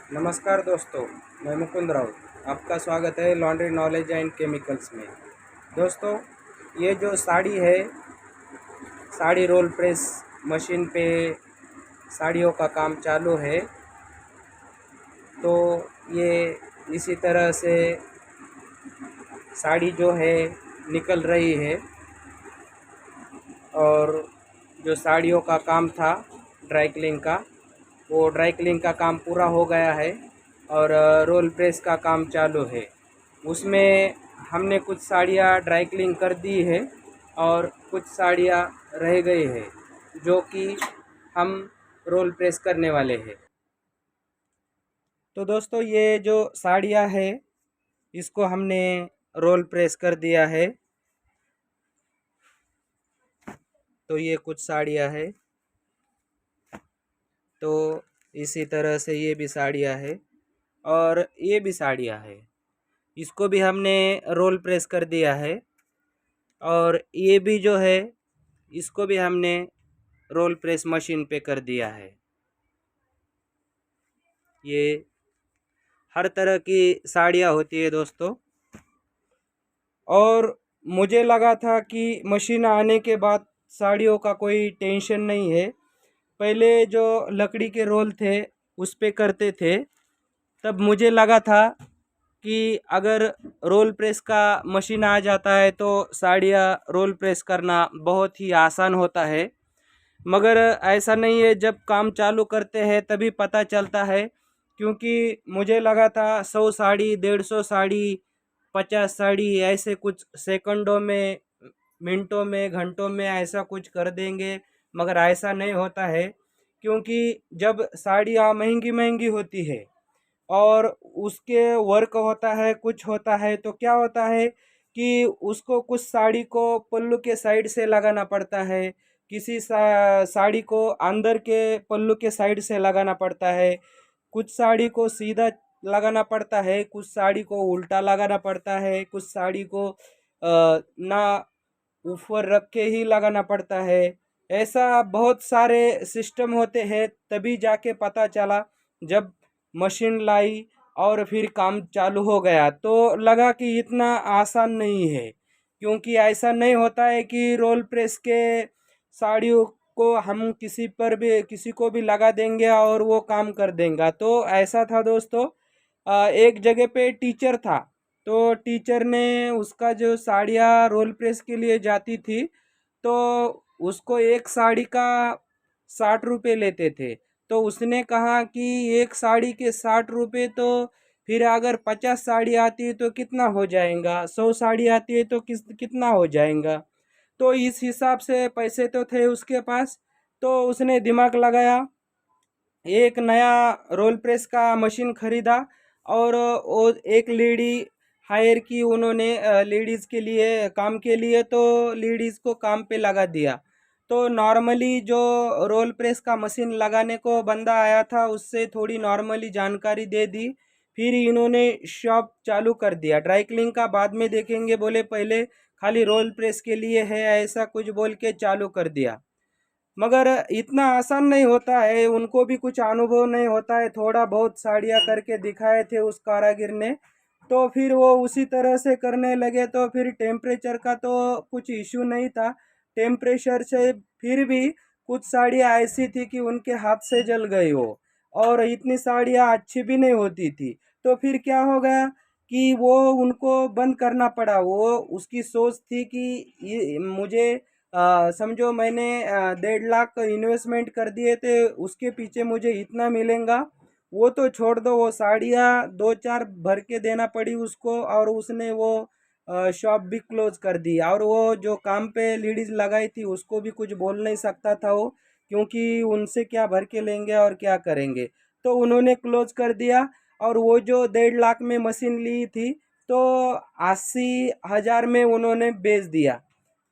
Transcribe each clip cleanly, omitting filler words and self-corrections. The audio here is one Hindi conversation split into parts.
नमस्कार दोस्तों, मैं मुकुंद राउत। आपका स्वागत है लॉन्ड्री नॉलेज एंड केमिकल्स में। दोस्तों, ये जो साड़ी है, साड़ी रोल प्रेस मशीन पे साड़ियों का काम चालू है। तो ये इसी तरह से साड़ी जो है निकल रही है। और जो साड़ियों का काम था ड्राई क्लीन का, वो ड्राई क्लीन का काम पूरा हो गया है और रोल प्रेस का काम चालू है। उसमें हमने कुछ साड़ियाँ ड्राई क्लीन कर दी है और कुछ साड़ियाँ रह गई है जो कि हम रोल प्रेस करने वाले हैं। तो दोस्तों, ये जो साड़ियाँ है इसको हमने रोल प्रेस कर दिया है। तो ये कुछ साड़ियाँ है। तो इसी तरह से ये भी साड़ियाँ है और ये भी साड़ियाँ है, इसको भी हमने रोल प्रेस कर दिया है। और ये भी जो है इसको भी हमने रोल प्रेस मशीन पे कर दिया है। ये हर तरह की साड़ियाँ होती है दोस्तों। और मुझे लगा था कि मशीन आने के बाद साड़ियों का कोई टेंशन नहीं है। पहले जो लकड़ी के रोल थे उस पे करते थे, तब मुझे लगा था कि अगर रोल प्रेस का मशीन आ जाता है तो साड़ियाँ रोल प्रेस करना बहुत ही आसान होता है। मगर ऐसा नहीं है, जब काम चालू करते हैं तभी पता चलता है। क्योंकि मुझे लगा था 100 साड़ी, 150 साड़ी, 50 साड़ी ऐसे कुछ सेकंडों में, मिनटों में, घंटों में ऐसा कुछ कर देंगे। मगर ऐसा नहीं होता है। क्योंकि जब साड़ियाँ महंगी महंगी होती है और उसके वर्क होता है, कुछ होता है, तो क्या होता है कि उसको कुछ साड़ी को पल्लू के साइड से लगाना पड़ता है, किसी साड़ी को अंदर के पल्लू के साइड से लगाना पड़ता है, कुछ साड़ी को सीधा लगाना पड़ता है, कुछ साड़ी को उल्टा लगाना पड़ता है, कुछ साड़ी को ना ऊपर रख के ही लगाना पड़ता है। ऐसा बहुत सारे सिस्टम होते हैं। तभी जाके पता चला जब मशीन लाई और फिर काम चालू हो गया, तो लगा कि इतना आसान नहीं है। क्योंकि ऐसा नहीं होता है कि रोल प्रेस के साड़ियों को हम किसी को भी लगा देंगे और वो काम कर देंगे। तो ऐसा था दोस्तों। एक जगह पे टीचर था। तो टीचर ने उसका जो साड़ियाँ रोल प्रेस के लिए जाती थी, तो उसको एक साड़ी का 60 रुपये लेते थे। तो उसने कहा कि एक साड़ी के 60 रुपये, तो फिर अगर 50 साड़ी आती है तो कितना हो जाएगा, 100 साड़ी आती है तो कितना हो जाएगा। तो इस हिसाब से पैसे तो थे उसके पास। तो उसने दिमाग लगाया, एक नया रोल प्रेस का मशीन खरीदा और वो एक लेडी हायर की उन्होंने, लेडीज़ के लिए, काम के लिए। तो लेडीज़ को काम पे लगा दिया। तो नॉर्मली जो रोल प्रेस का मशीन लगाने को बंदा आया था उससे थोड़ी नॉर्मली जानकारी दे दी। फिर इन्होंने शॉप चालू कर दिया। ड्राई क्लीन का बाद में देखेंगे बोले, पहले खाली रोल प्रेस के लिए है, ऐसा कुछ बोल के चालू कर दिया। मगर इतना आसान नहीं होता है, उनको भी कुछ अनुभव नहीं होता है। थोड़ा बहुत साड़ियाँ करके दिखाए थे उस कारागिर ने, तो फिर वो उसी तरह से करने लगे। तो फिर टेम्परेचर का तो कुछ इश्यू नहीं था, टेम्परेचर से फिर भी कुछ साड़ियाँ ऐसी थी कि उनके हाथ से जल गई हो। और इतनी साड़ियाँ अच्छी भी नहीं होती थी। तो फिर क्या हो गया कि वो उनको बंद करना पड़ा। वो उसकी सोच थी कि ये मुझे, समझो मैंने 1.5 लाख इन्वेस्टमेंट कर दिए थे, उसके पीछे मुझे इतना मिलेगा। वो तो छोड़ दो, वो साड़ियाँ 2-4 भर के देना पड़ी उसको। और उसने वो शॉप भी क्लोज कर दी। और वो जो काम पे लेडीज लगाई थी उसको भी कुछ बोल नहीं सकता था वो, क्योंकि उनसे क्या भर के लेंगे और क्या करेंगे। तो उन्होंने क्लोज कर दिया। और वो जो 1.5 लाख में मशीन ली थी, तो 80,000 में उन्होंने बेच दिया।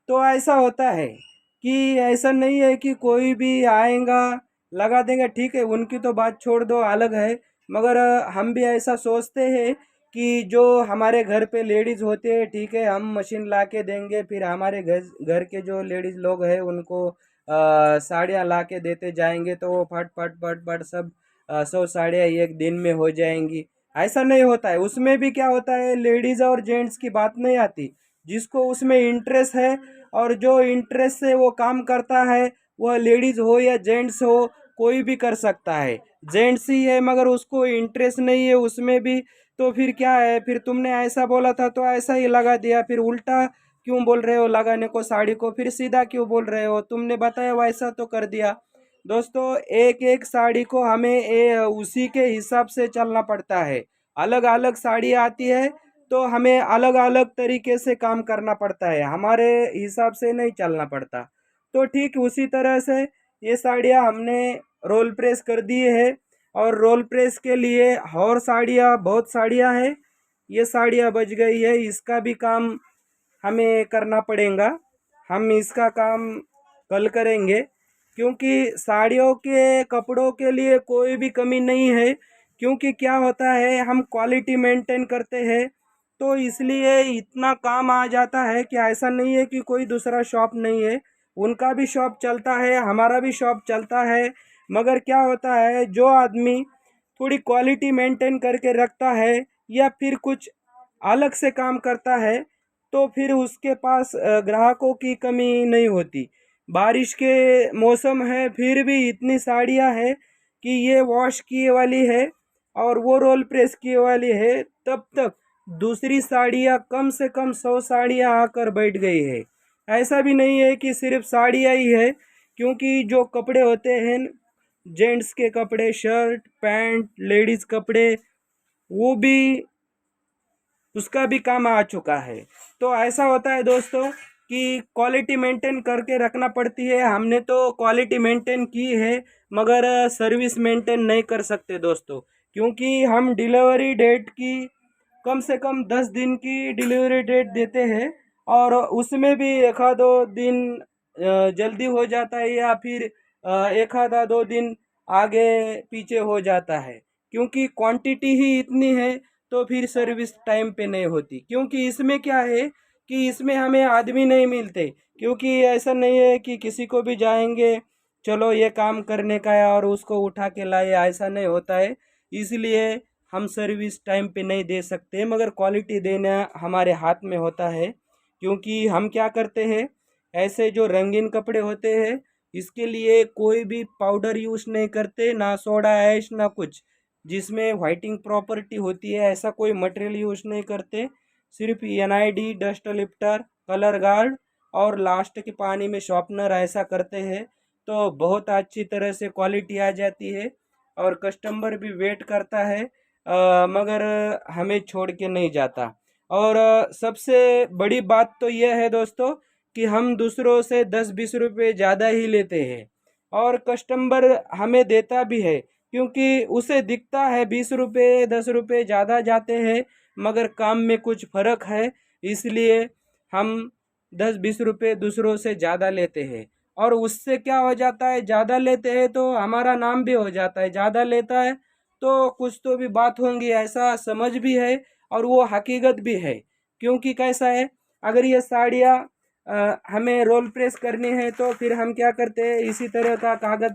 तो ऐसा होता है कि ऐसा नहीं है कि कोई भी आएगा लगा देंगे, ठीक है, उनकी तो बात छोड़ दो, अलग है। मगर हम भी ऐसा सोचते हैं कि जो हमारे घर पे लेडीज़ होते हैं, ठीक है, हम मशीन ला के देंगे, फिर हमारे घर घर के जो लेडीज़ लोग हैं उनको साड़ियाँ ला के देते जाएंगे, तो वो फट फट फट फट सब 100 साड़ियाँ एक दिन में हो जाएंगी, ऐसा नहीं होता है। उसमें भी क्या होता है, लेडीज़ और जेंट्स की बात नहीं आती। जिसको उसमें इंटरेस्ट है और जो इंटरेस्ट से वो काम करता है, वह लेडीज़ हो या जेंट्स हो, कोई भी कर सकता है। जेंट्स ही है मगर उसको इंटरेस्ट नहीं है उसमें भी, तो फिर क्या है, फिर तुमने ऐसा बोला था तो ऐसा ही लगा दिया, फिर उल्टा क्यों बोल रहे हो लगाने को साड़ी को, फिर सीधा क्यों बोल रहे हो, तुमने बताया वैसा तो कर दिया। दोस्तों एक एक साड़ी को हमें उसी के हिसाब से चलना पड़ता है। अलग अलग साड़ी आती है तो हमें अलग अलग तरीके से काम करना पड़ता है, हमारे हिसाब से नहीं चलना पड़ता। तो ठीक उसी तरह से ये साड़ियाँ हमने रोल प्रेस कर दिए है, और रोल प्रेस के लिए और साड़ियाँ, बहुत साड़ियाँ हैं। ये साड़ियाँ बच गई है, इसका भी काम हमें करना पड़ेगा। हम इसका काम कल करेंगे, क्योंकि साड़ियों के कपड़ों के लिए कोई भी कमी नहीं है। क्योंकि क्या होता है, हम क्वालिटी मेंटेन करते हैं, तो इसलिए इतना काम आ जाता है कि ऐसा नहीं है कि कोई दूसरा शॉप नहीं है। उनका भी शॉप चलता है, हमारा भी शॉप चलता है। मगर क्या होता है, जो आदमी थोड़ी क्वालिटी मेंटेन करके रखता है या फिर कुछ अलग से काम करता है, तो फिर उसके पास ग्राहकों की कमी नहीं होती। बारिश के मौसम है फिर भी इतनी साड़ियाँ है कि ये वॉश किए वाली है और वो रोल प्रेस किए वाली है, तब तक दूसरी साड़ियाँ कम से कम 100 साड़ियाँ आकर बैठ गई है। ऐसा भी नहीं है कि सिर्फ साड़ियाँ ही है, क्योंकि जो कपड़े होते हैं, जेंट्स के कपड़े, शर्ट पैंट, लेडीज़ कपड़े, वो भी उसका भी काम आ चुका है। तो ऐसा होता है दोस्तों कि क्वालिटी मेंटेन करके रखना पड़ती है। हमने तो क्वालिटी मेंटेन की है, मगर सर्विस मेंटेन नहीं कर सकते दोस्तों, क्योंकि हम डिलीवरी डेट की कम से कम 10 दिन की डिलीवरी डेट देते हैं, और उसमें भी एक आध दो दिन जल्दी हो जाता है, या फिर एक आधा 2 दिन आगे पीछे हो जाता है। क्योंकि क्वांटिटी ही इतनी है, तो फिर सर्विस टाइम पे नहीं होती। क्योंकि इसमें क्या है कि इसमें हमें आदमी नहीं मिलते। क्योंकि ऐसा नहीं है कि किसी को भी जाएंगे, चलो ये काम करने का है और उसको उठा के लाए, ऐसा नहीं होता है। इसलिए हम सर्विस टाइम पे नहीं दे सकते, मगर क्वालिटी देना हमारे हाथ में होता है। क्योंकि हम क्या करते हैं, ऐसे जो रंगीन कपड़े होते हैं, इसके लिए कोई भी पाउडर यूज़ नहीं करते, ना सोडा ऐश ना कुछ। जिसमें वाइटिंग प्रॉपर्टी होती है, ऐसा कोई मटेरियल यूज़ नहीं करते। सिर्फ NID, dust lifter, colour guard और लास्ट के पानी में शॉर्पनर ऐसा करते हैं, तो बहुत अच्छी तरह से क्वालिटी आ जाती है और कस्टमर भी वेट करता है, मगर हमें छोड़ के नहीं जाता। और सबसे बड़ी बात तो यह है दोस्तों कि हम दूसरों से 10-20 रुपये ज़्यादा ही लेते हैं, और कस्टमर हमें देता भी है। क्योंकि उसे दिखता है 20 रुपये 10 रुपये ज़्यादा जाते हैं, मगर काम में कुछ फ़र्क है, इसलिए हम 10-20 रुपये दूसरों से ज़्यादा लेते हैं। और उससे क्या हो जाता है, ज़्यादा लेते हैं तो हमारा नाम भी हो जाता है। ज़्यादा लेता है तो कुछ तो भी बात होंगी, ऐसा समझ भी है और वो हकीकत भी है। क्योंकि कैसा है, अगर ये साड़ियाँ हमें रोल प्रेस करनी है, तो फिर हम क्या करते हैं, इसी तरह का कागज़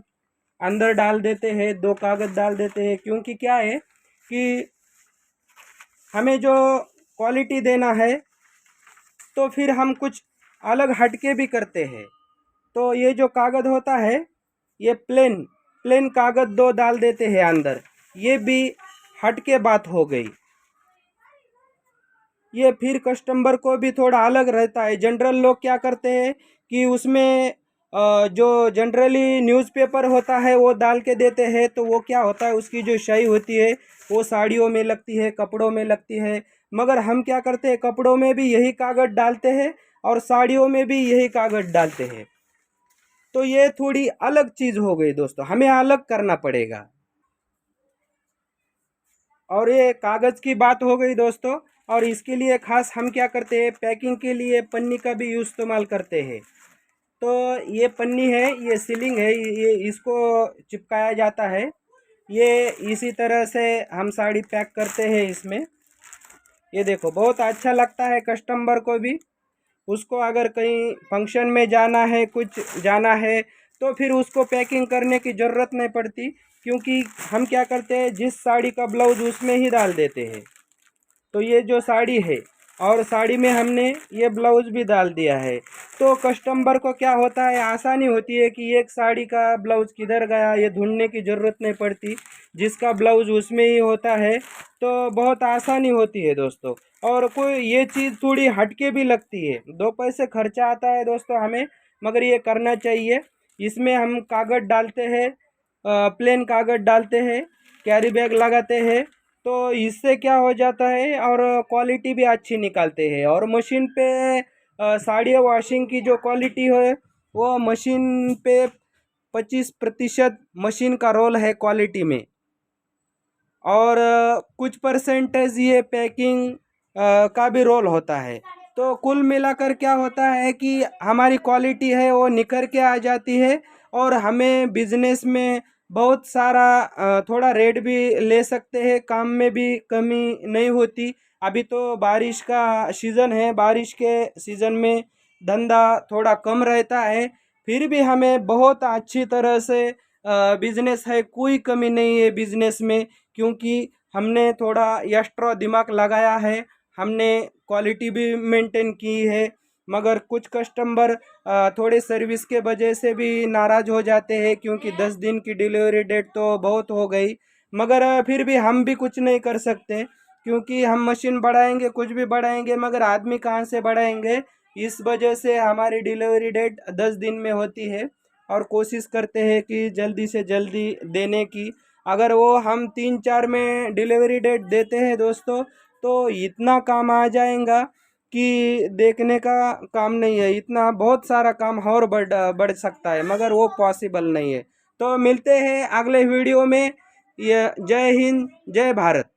अंदर डाल देते हैं, 2 कागज़ डाल देते हैं। क्योंकि क्या है कि हमें जो क्वालिटी देना है, तो फिर हम कुछ अलग हटके भी करते हैं। तो ये जो कागज़ होता है, ये प्लेन प्लेन कागज़ 2 डाल देते हैं अंदर, ये भी हटके बात हो गई। ये फिर कस्टमर को भी थोड़ा अलग रहता है। जनरल लोग क्या करते हैं कि उसमें जो जनरली न्यूज़पेपर होता है वो डाल के देते हैं, तो वो क्या होता है, उसकी जो स्याही होती है वो साड़ियों में लगती है, कपड़ों में लगती है। मगर हम क्या करते हैं, कपड़ों में भी यही कागज़ डालते हैं और साड़ियों में भी यही कागज़ डालते हैं। तो ये थोड़ी अलग चीज़ हो गई दोस्तों, हमें अलग करना पड़ेगा। और ये कागज़ की बात हो गई दोस्तों, और इसके लिए ख़ास हम क्या करते हैं, पैकिंग के लिए पन्नी का भी इस्तेमाल करते हैं। तो ये पन्नी है, ये सीलिंग है, ये इसको चिपकाया जाता है। ये इसी तरह से हम साड़ी पैक करते हैं इसमें। ये देखो, बहुत अच्छा लगता है कस्टमर को भी। उसको अगर कहीं फंक्शन में जाना है, कुछ जाना है, तो फिर उसको पैकिंग करने की ज़रूरत नहीं पड़ती। क्योंकि हम क्या करते हैं, जिस साड़ी का ब्लाउज उसमें ही डाल देते हैं। तो ये जो साड़ी है और साड़ी में हमने ये ब्लाउज भी डाल दिया है, तो कस्टमर को क्या होता है, आसानी होती है कि एक साड़ी का ब्लाउज किधर गया, ये ढूंढने की ज़रूरत नहीं पड़ती। जिसका ब्लाउज उसमें ही होता है, तो बहुत आसानी होती है दोस्तों। और कोई ये चीज़ थोड़ी हटके भी लगती है, 2 पैसे खर्चा आता है दोस्तों हमें, मगर ये करना चाहिए। इसमें हम कागज़ डालते हैं, प्लेन कागज़ डालते हैं, कैरी बैग लगाते हैं, तो इससे क्या हो जाता है और क्वालिटी भी अच्छी निकालते हैं। और मशीन पे साड़ी वॉशिंग की जो क्वालिटी है, वो मशीन पे 25% मशीन का रोल है क्वालिटी में, और कुछ परसेंटेज ये पैकिंग का भी रोल होता है। तो कुल मिलाकर क्या होता है कि हमारी क्वालिटी है वो निखर के आ जाती है, और हमें बिजनेस में बहुत सारा थोड़ा रेट भी ले सकते हैं, काम में भी कमी नहीं होती। अभी तो बारिश का सीज़न है, बारिश के सीज़न में धंधा थोड़ा कम रहता है, फिर भी हमें बहुत अच्छी तरह से बिजनेस है, कोई कमी नहीं है बिजनेस में, क्योंकि हमने थोड़ा एक्स्ट्रा दिमाग लगाया है, हमने क्वालिटी भी मेंटेन की है। मगर कुछ कस्टमर थोड़े सर्विस के वजह से भी नाराज़ हो जाते हैं, क्योंकि 10 दिन की डिलीवरी डेट तो बहुत हो गई। मगर फिर भी हम भी कुछ नहीं कर सकते, क्योंकि हम मशीन बढ़ाएंगे, कुछ भी बढ़ाएंगे, मगर आदमी कहाँ से बढ़ाएंगे। इस वजह से हमारी डिलीवरी डेट 10 दिन में होती है, और कोशिश करते हैं कि जल्दी से जल्दी देने की। अगर वो हम 3-4 में डिलीवरी डेट देते हैं दोस्तों, तो इतना काम आ जाएगा कि देखने का काम नहीं है, इतना बहुत सारा काम और बढ़ सकता है, मगर वो पॉसिबल नहीं है। तो मिलते हैं अगले वीडियो में। ये जय हिंद, जय भारत।